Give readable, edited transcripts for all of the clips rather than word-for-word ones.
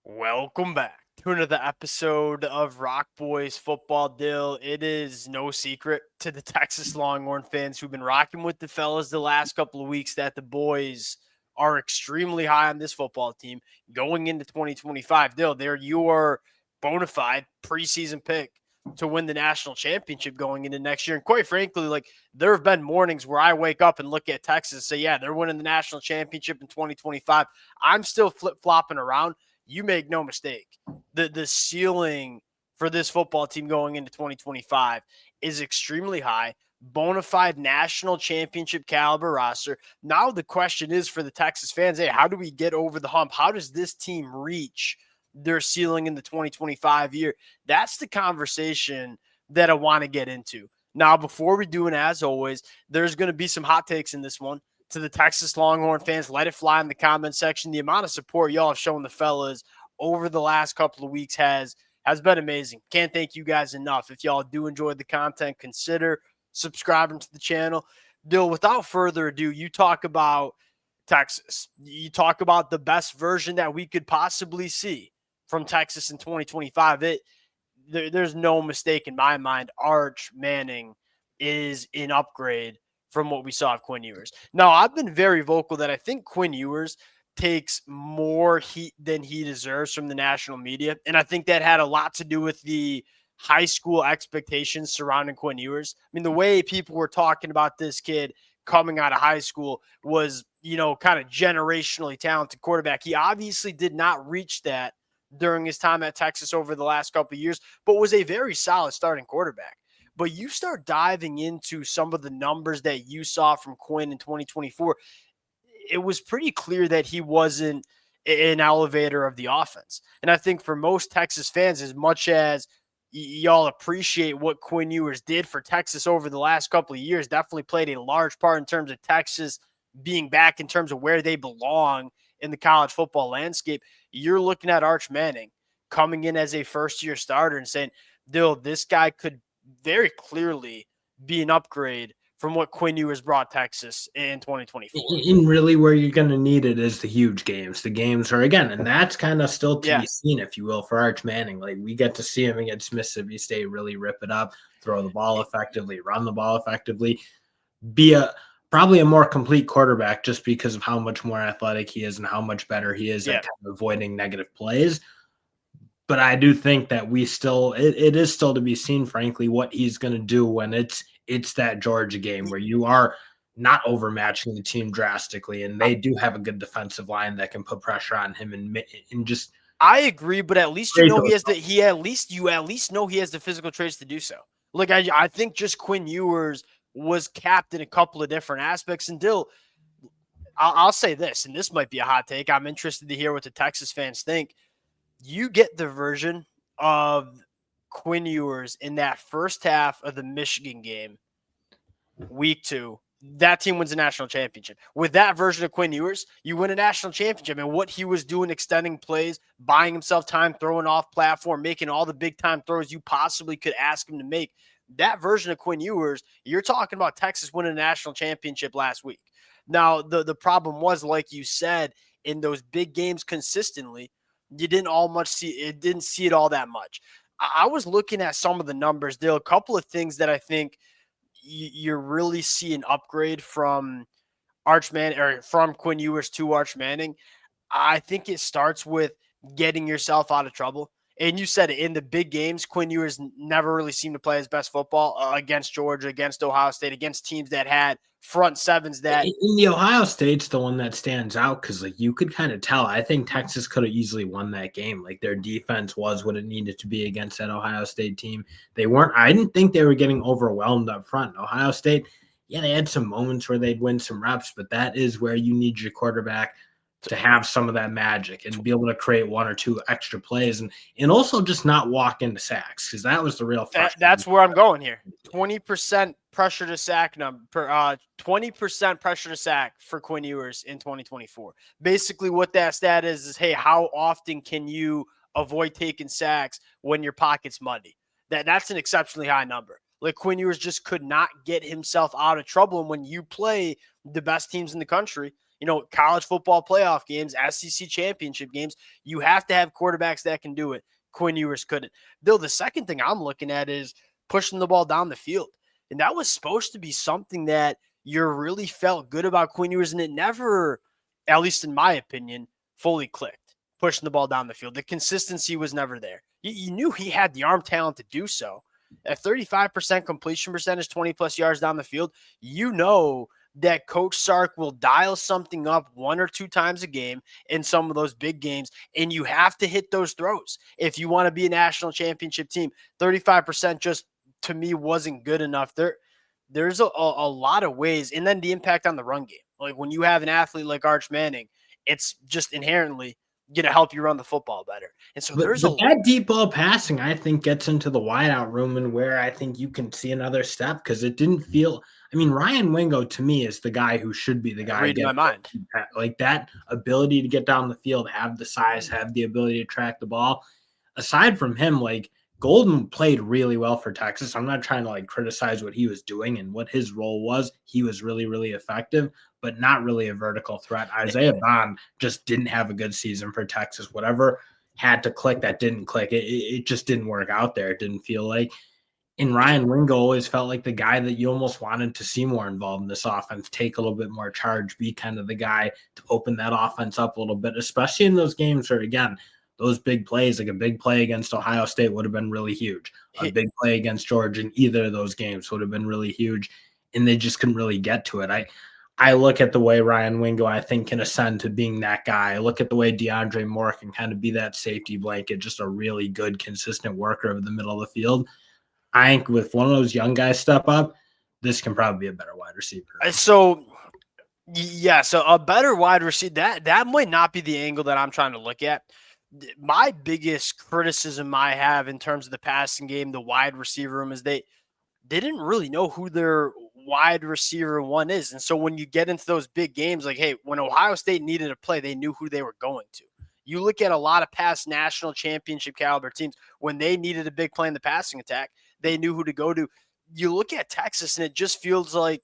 Welcome back to another episode of Rock Boys Football Dill. It is no secret to the Texas Longhorn fans who've been rocking with the fellas the last couple of weeks that the boys are extremely high on this football team going into 2025. Dill, they're your bona fide preseason pick to win the national championship going into next year. And quite frankly, there have been mornings where I wake up and look at Texas and say, yeah, they're winning the national championship in 2025. I'm still flip-flopping around. You make no mistake. The ceiling for this football team going into 2025 is extremely high. Bona fide national championship caliber roster. Now the question is for the Texas fans, hey, how do we get over the hump? How does this team reach their ceiling in the 2025 year? That's the conversation that I want to get into. Now, before we do, and as always, there's going to be some hot takes in this one. To the Texas Longhorn fans, let it fly in the comment section. The amount of support y'all have shown the fellas over the last couple of weeks has been amazing. Can't thank you guys enough. If y'all do enjoy the content, consider subscribing to the channel. Dill, without further ado, you talk about Texas. You talk about the best version that we could possibly see from Texas in 2025. There's no mistake in my mind. Arch Manning is an upgrade from what we saw of Quinn Ewers. Now, I've been very vocal that I think Quinn Ewers takes more heat than he deserves from the national media. And I think that had a lot to do with the high school expectations surrounding Quinn Ewers. I mean, the way people were talking about this kid coming out of high school was, kind of generationally talented quarterback. He obviously did not reach that during his time at Texas over the last couple of years, but was a very solid starting quarterback. But you start diving into some of the numbers that you saw from Quinn in 2024, it was pretty clear that he wasn't an elevator of the offense. And I think for most Texas fans, as much as y'all appreciate what Quinn Ewers did for Texas over the last couple of years, definitely played a large part in terms of Texas being back in terms of where they belong in the college football landscape. You're looking at Arch Manning coming in as a first-year starter and saying, Dill, this guy could very clearly be an upgrade from what Quinn Ewers brought Texas in 2024. And really where you're going to need it is the huge games. The games are, again, and that's kind of still to be seen, if you will, for Arch Manning. Like, we get to see him against Mississippi State really rip it up, throw the ball effectively, run the ball effectively, be probably a more complete quarterback just because of how much more athletic he is and how much better he is at kind of avoiding negative plays. But I do think that it is still to be seen, frankly, what he's going to do when it's that Georgia game where you are not overmatching the team drastically, and they do have a good defensive line that can put pressure on him and just. I agree, but at least you know at least know he has the physical traits to do so. Like I think just Quinn Ewers was capped in a couple of different aspects. And Dill, I'll say this, and this might be a hot take. I'm interested to hear what the Texas fans think. You get the version of Quinn Ewers in that first half of the Michigan game, week 2. That team wins a national championship. With that version of Quinn Ewers, you win a national championship. And what he was doing, extending plays, buying himself time, throwing off platform, making all the big time throws you possibly could ask him to make. That version of Quinn Ewers, you're talking about Texas winning a national championship last week. Now, the problem was, like you said, in those big games consistently, you didn't see it all that much. I was looking at some of the numbers. There are a couple of things that I think you really see an upgrade from from Quinn Ewers to Arch Manning. I think it starts with getting yourself out of trouble. And you said it, in the big games, Quinn Ewers never really seemed to play his best football against Georgia, against Ohio State, against teams that had front sevens that. In the Ohio State's the one that stands out because, like, you could kind of tell. I think Texas could have easily won that game. Like, their defense was what it needed to be against that Ohio State team. They weren't. I didn't think they were getting overwhelmed up front. Ohio State, yeah, they had some moments where they'd win some reps, but that is where you need your quarterback to have some of that magic and be able to create one or two extra plays and also just not walk into sacks, because that was the real that's where I'm going here. 20% pressure to sack number 20% pressure to sack for Quinn Ewers in 2024. Basically what that stat is hey, how often can you avoid taking sacks when your pocket's muddy? That's an exceptionally high number. Like, Quinn Ewers just could not get himself out of trouble. And when you play the best teams in the country, college football playoff games, SEC championship games. You have to have quarterbacks that can do it. Quinn Ewers couldn't. Bill, the second thing I'm looking at is pushing the ball down the field. And that was supposed to be something that you really felt good about Quinn Ewers, and it never, at least in my opinion, fully clicked. Pushing the ball down the field. The consistency was never there. You knew he had the arm talent to do so. At 35% completion percentage, 20 plus yards down the field, you know that Coach Sark will dial something up 1 or 2 times a game in some of those big games, and you have to hit those throws if you want to be a national championship team. 35% just, to me, wasn't good enough. There's a lot of ways, and then the impact on the run game. Like when you have an athlete like Arch Manning, it's just inherently going to help you run the football better. And so But there's that deep ball passing, I think, gets into the wideout room and where I think you can see another step because it didn't feel. I mean, Ryan Wingo to me is the guy who should be the guy. reading my mind. Like that ability to get down the field, have the size, have the ability to track the ball. Aside from him, like Golden played really well for Texas. I'm not trying to like criticize what he was doing and what his role was. He was really, really effective, but not really a vertical threat. Isaiah Bond just didn't have a good season for Texas. Whatever had to click, that didn't click. It just didn't work out there. It didn't feel like. And Ryan Wingo always felt like the guy that you almost wanted to see more involved in this offense, take a little bit more charge, be kind of the guy to open that offense up a little bit, especially in those games where, again, those big plays, like a big play against Ohio State would have been really huge. A big play against Georgia in either of those games would have been really huge, and they just couldn't really get to it. I look at the way Ryan Wingo, I think, can ascend to being that guy. I look at the way DeAndre Moore can kind of be that safety blanket, just a really good, consistent worker of the middle of the field. I think with one of those young guys step up, this can probably be a better wide receiver. So a better wide receiver, that might not be the angle that I'm trying to look at. My biggest criticism I have in terms of the passing game, the wide receiver room, is they didn't really know who their wide receiver one is. And so when you get into those big games, like, hey, when Ohio State needed a play, they knew who they were going to. You look at a lot of past national championship caliber teams, when they needed a big play in the passing attack, they knew who to go to. You look at Texas, and it just feels like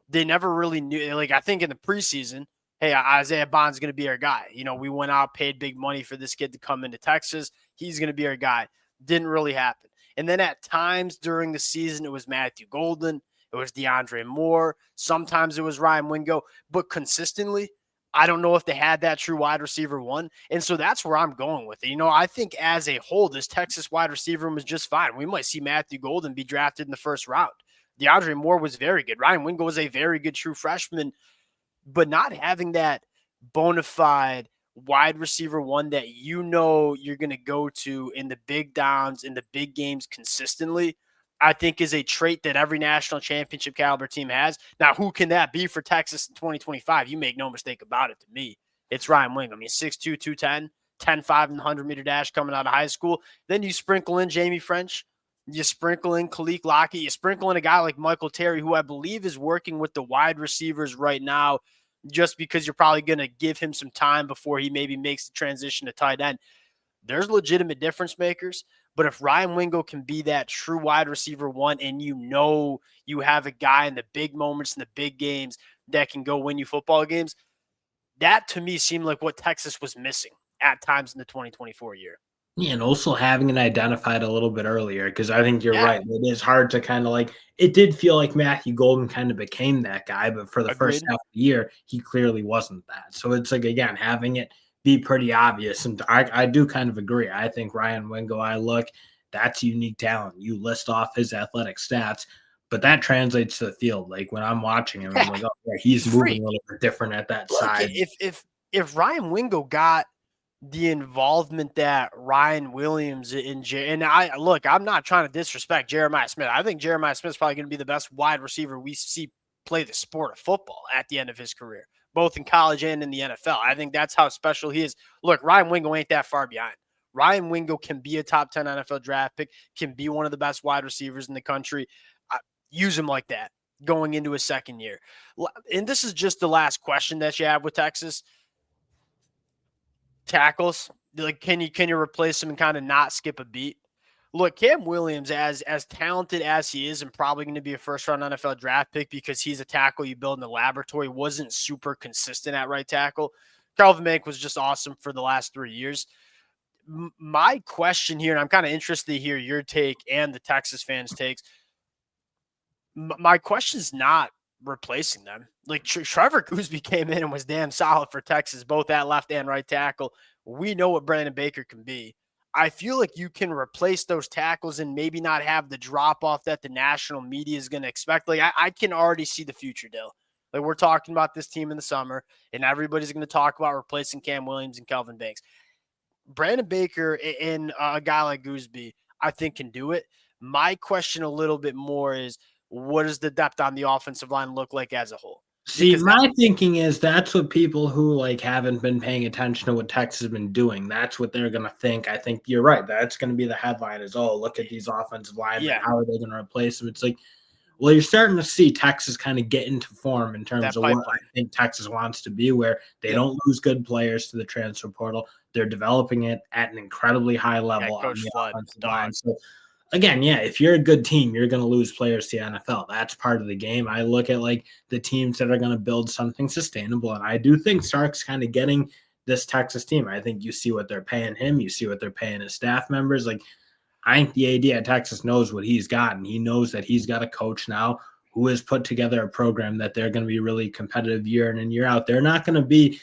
they never really knew. Like, I think in the preseason, hey, Isaiah Bond's going to be our guy. We went out, paid big money for this kid to come into Texas. He's going to be our guy. Didn't really happen. And then at times during the season, it was Matthew Golden. It was DeAndre Moore. Sometimes it was Ryan Wingo. But consistently, I don't know if they had that true wide receiver one. And so that's where I'm going with it. I think as a whole, this Texas wide receiver room is just fine. We might see Matthew Golden be drafted in the first round. DeAndre Moore was very good. Ryan Wingo was a very good true freshman. But not having that bona fide wide receiver one that you're going to go to in the big downs, in the big games consistently, I think is a trait that every national championship caliber team has. Now, who can that be for Texas in 2025? You make no mistake about it to me. It's Ryan Wingo. I mean, 6'2", 210, 10.5 in the 100-meter dash coming out of high school. Then you sprinkle in Jamie French. You sprinkle in Khalil Lockett. You sprinkle in a guy like Michael Terry, who I believe is working with the wide receivers right now, just because you're probably going to give him some time before he maybe makes the transition to tight end. There's legitimate difference makers. But if Ryan Wingo can be that true wide receiver one, and you have a guy in the big moments, in the big games that can go win you football games, that to me seemed like what Texas was missing at times in the 2024 year. Yeah, and also having it identified a little bit earlier, because I think you're right. It is hard to kind of like, it did feel like Matthew Golden kind of became that guy, but for the first half of the year, he clearly wasn't that. So it's like, again, having it be pretty obvious. And I do kind of agree. I think Ryan Wingo, that's unique talent. You list off his athletic stats, but that translates to the field. Like when I'm watching him, I'm like, oh, yeah, he's moving a little bit different at that side. If Ryan Wingo got the involvement that Ryan Williams and I'm not trying to disrespect Jeremiah Smith. I think Jeremiah Smith's probably going to be the best wide receiver we see play the sport of football at the end of his career, both in college and in the NFL. I think that's how special he is. Look, Ryan Wingo ain't that far behind. Ryan Wingo can be a top 10 NFL draft pick, can be one of the best wide receivers in the country. Use him like that going into his second year. And this is just the last question that you have with Texas. Tackles, like, can you replace him and kind of not skip a beat? Look, Cam Williams, as talented as he is, and probably going to be a first-round NFL draft pick because he's a tackle you build in the laboratory, wasn't super consistent at right tackle. Calvin Bank was just awesome for the last 3 years. My question here, and I'm kind of interested to hear your take and the Texas fans' takes. My question is not replacing them. Like Trevor Goosby came in and was damn solid for Texas, both at left and right tackle. We know what Brandon Baker can be. I feel like you can replace those tackles and maybe not have the drop off that the national media is going to expect. Like I can already see the future, Dill. Like we're talking about this team in the summer, and everybody's going to talk about replacing Cam Williams and Kelvin Banks. Brandon Baker and a guy like Goosby, I think, can do it. My question a little bit more is, what does the depth on the offensive line look like as a whole? See, my thinking is that's what people who like haven't been paying attention to what Texas has been doing. That's what they're gonna think. I think you're right. That's gonna be the headline is, oh, look at these offensive linemen. Yeah, How are they gonna replace them? It's like, well, you're starting to see Texas kind of get into form in terms that of what pipeline. I think Texas wants to be, where they Yep. don't lose good players to the transfer portal. They're developing it at an incredibly high Yeah, level on Coach the Flood, offensive line. dog. So again, yeah, if you're a good team, you're going to lose players to the NFL. That's part of the game. I look at like the teams that are going to build something sustainable, and I do think Sark's kind of getting this Texas team. I think you see what they're paying him, you see what they're paying his staff members. Like I think the AD at Texas knows what he's got, and he knows that he's got a coach now who has put together a program that they're going to be really competitive year in and year out. They're not going to be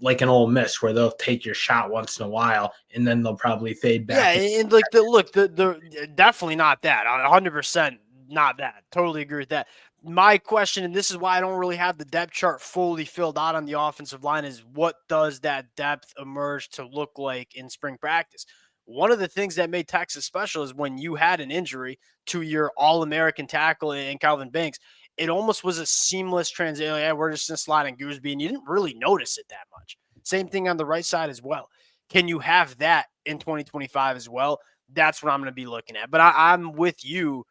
like an Ole Miss where they'll take your shot once in a while and then they'll probably fade Yeah, back. and like the definitely not that. 100% not that. Totally agree with that. My question, and this is why I don't really have the depth chart fully filled out on the offensive line, is what does that depth emerge to look like in spring practice? One of the things that made Texas special is when you had an injury to your All-American tackle in Calvin Banks, it almost was a seamless transition. Yeah, we're just going to slide in Gooseby, and you didn't really notice it that much. Same thing on the right side as well. Can you have that in 2025 as well? That's what I'm going to be looking at. But I'm with you.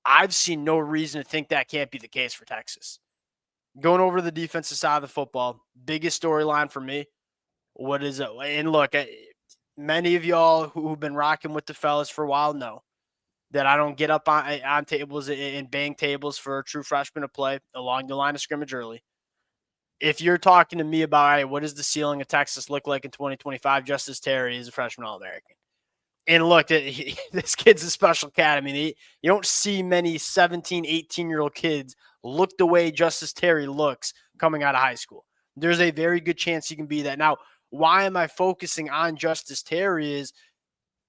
I've seen no reason to think that can't be the case for Texas. Going over to the defensive side of the football, biggest storyline for me. What is it? And look, many of y'all who've been rocking with the fellas for a while know that I don't get up on tables and bang tables for a true freshman to play along the line of scrimmage early. If you're talking to me about, all right, what does the ceiling of Texas look like in 2025, Justice Terry is a freshman All-American. And look, this kid's a special cat. I mean, you don't see many 17, 18-year-old kids look the way Justice Terry looks coming out of high school. There's a very good chance he can be that. Now, why am I focusing on Justice Terry is,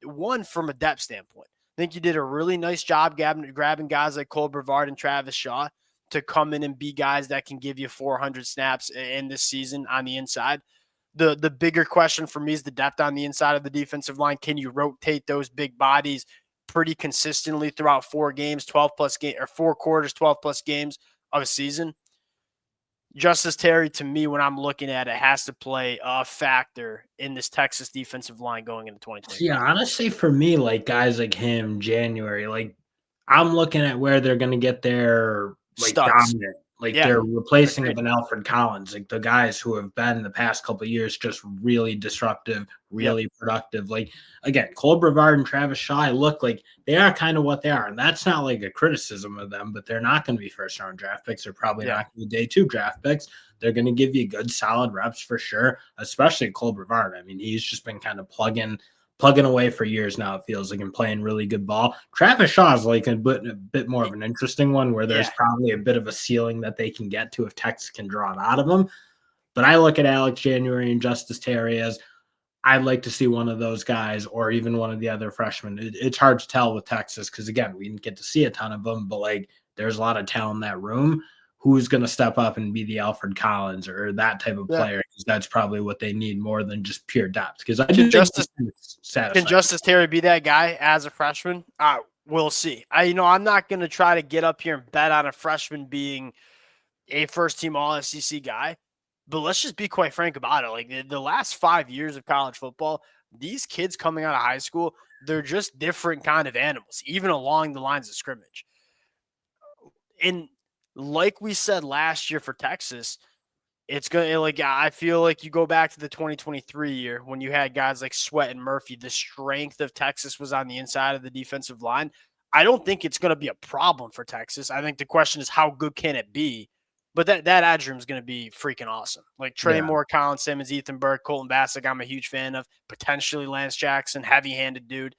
one, from a depth standpoint. I think you did a really nice job grabbing guys like Cole Brevard and Travis Shaw to come in and be guys that can give you 400 snaps in this season on the inside. The bigger question for me is the depth on the inside of the defensive line. Can you rotate those big bodies pretty consistently throughout 4 games, 12 plus game or 4 quarters, 12 plus games of a season? Justice Terry, to me, when I'm looking at it, has to play a factor in this Texas defensive line going into 2025. Yeah, honestly, for me, like guys like him, January, like I'm looking at where they're going to get their like Studs. dominant, like Yeah, they're replacing of agreed. an Alfred Collins, like the guys who have been the past couple of years just really disruptive, Yep. really productive. Like again, Cole Brevard and Travis Shaw look like they are kind of what they are, and that's not like a criticism of them, but they're not going to be first round draft picks. They're probably Yeah. not going to be day 2 draft picks. They're going to give you good, solid reps for sure, especially Cole Brevard. I mean, he's just been kind of plugging away for years now, it feels like, and playing really good ball. Travis Shaw is like a bit more of an interesting one where there's Yeah. probably a bit of a ceiling that they can get to if Texas can draw it out of them. But I look at Alex January and Justice Terry as I'd like to see one of those guys or even one of the other freshmen. It's hard to tell with Texas because, again, we didn't get to see a ton of them, but like there's a lot of talent in that room. Who's going to step up and be the Alfred Collins or that type of Yeah. player? Because that's probably what they need more than just pure depth. Because I Can do think Justice satisfied. Terry be that guy as a freshman? We'll see. I'm not going to try to get up here and bet on a freshman being a first team All SEC guy, but let's just be quite frank about it. Like the last 5 years of college football, these kids coming out of high school, they're just different kind of animals, even along the lines of scrimmage. And like we said last year for Texas, It's gonna like I feel like you go back to the 2023 year when you had guys like Sweat and Murphy. The strength of Texas was on the inside of the defensive line. I don't think it's going to be a problem for Texas. I think the question is how good can it be? But that edge room is going to be freaking awesome. Like Trey Yeah. Moore, Colin Simmons, Ethan Burke, Colton Bassick. I'm a huge fan of. Potentially Lance Jackson, heavy-handed dude.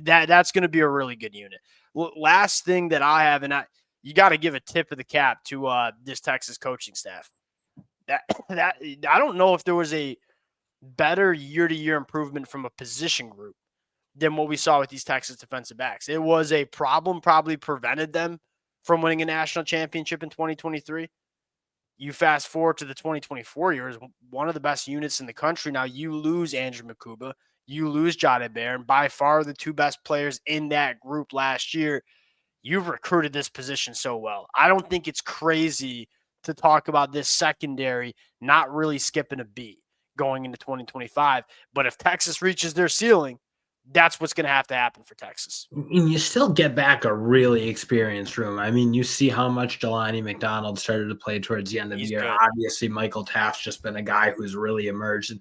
That's going to be a really good unit. Last thing that I have, and you got to give a tip of the cap to this Texas coaching staff. That I don't know if there was a better year-to-year improvement from a position group than what we saw with these Texas defensive backs. It was a problem, probably prevented them from winning a national championship in 2023. You fast forward to the 2024 years, one of the best units in the country. Now you lose Andrew Makuba, you lose Jade Bear, and by far the two best players in that group last year. You've recruited this position so well. I don't think it's crazy to talk about this secondary not really skipping a beat going into 2025. But if Texas reaches their ceiling, that's what's going to have to happen for Texas. And you still get back a really experienced room. I mean, you see how much Jelani McDonald started to play towards the end of the He's year. good. Obviously, Michael Taft's just been a guy who's really emerged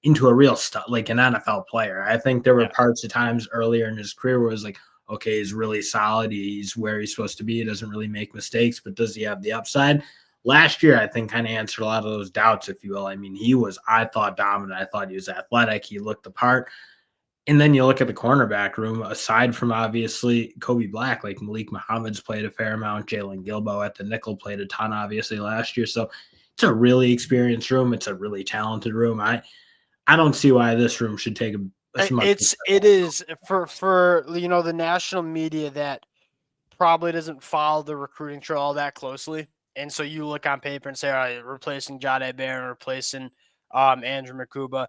into a real like an NFL player. I think there were parts of times earlier in his career where it was like, okay, he's really solid. He's where he's supposed to be. He doesn't really make mistakes, but does he have the upside? Last year, I think, kind of answered a lot of those doubts, if you will. I mean, he was, I thought, dominant. I thought he was athletic. He looked the part. And then you look at the cornerback room, aside from obviously Kobe Black, like Malik Muhammad's played a fair amount. Jalen Gilbo at the nickel played a ton, obviously, last year. So it's a really experienced room. It's a really talented room. I don't see why this room should take as much. It is for the national media that probably doesn't follow the recruiting trail all that closely. And so you look on paper and say, all right, replacing Jade Bear and replacing Andrew Makuba.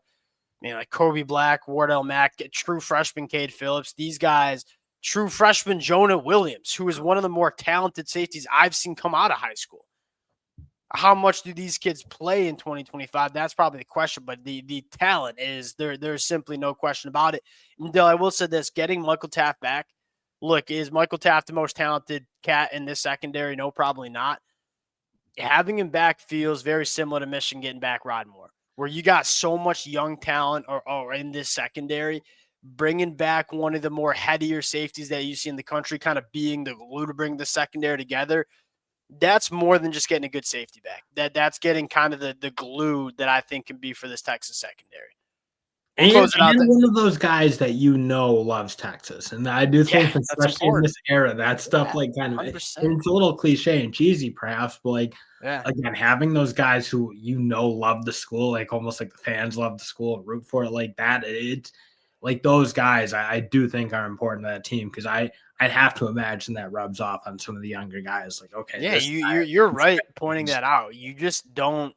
Like Kobe Black, Wardell Mack, true freshman Cade Phillips, these guys, true freshman Jonah Williams, who is one of the more talented safeties I've seen come out of high school. How much do these kids play in 2025? That's probably the question, but the talent is there. There's simply no question about it. And Dill, I will say this, getting Michael Taft back, look, is Michael Taft the most talented cat in this secondary? No, probably not. Having him back feels very similar to Michigan getting back Rod Moore, where you got so much young talent or in this secondary, bringing back one of the more headier safeties that you see in the country, kind of being the glue to bring the secondary together. That's more than just getting a good safety back. That's getting kind of the glue that I think can be for this Texas secondary. And one of those guys that loves Texas. And I do think, especially in this era, that stuff like kind of, it's a little cliche and cheesy perhaps, but like, again, having those guys who love the school, like almost like the fans love the school and root for it like that, it's like those guys I do think are important to that team, because I'd have to imagine that rubs off on some of the younger guys. Like, okay, yeah, you're right pointing that out. You just don't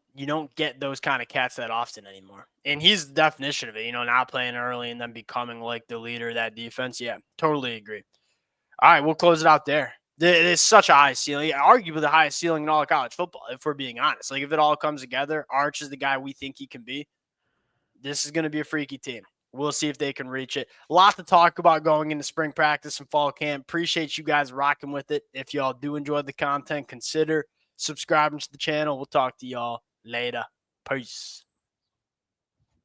get those kind of cats that often anymore. And he's the definition of it, not playing early and then becoming like the leader of that defense. Yeah, totally agree. All right, we'll close it out there. It is such a high ceiling, arguably the highest ceiling in all of college football, if we're being honest. Like, if it all comes together, Arch is the guy we think he can be. This is going to be a freaky team. We'll see if they can reach it. A lot to talk about going into spring practice and fall camp. Appreciate you guys rocking with it. If y'all do enjoy the content, consider subscribing to the channel. We'll talk to y'all later. Peace.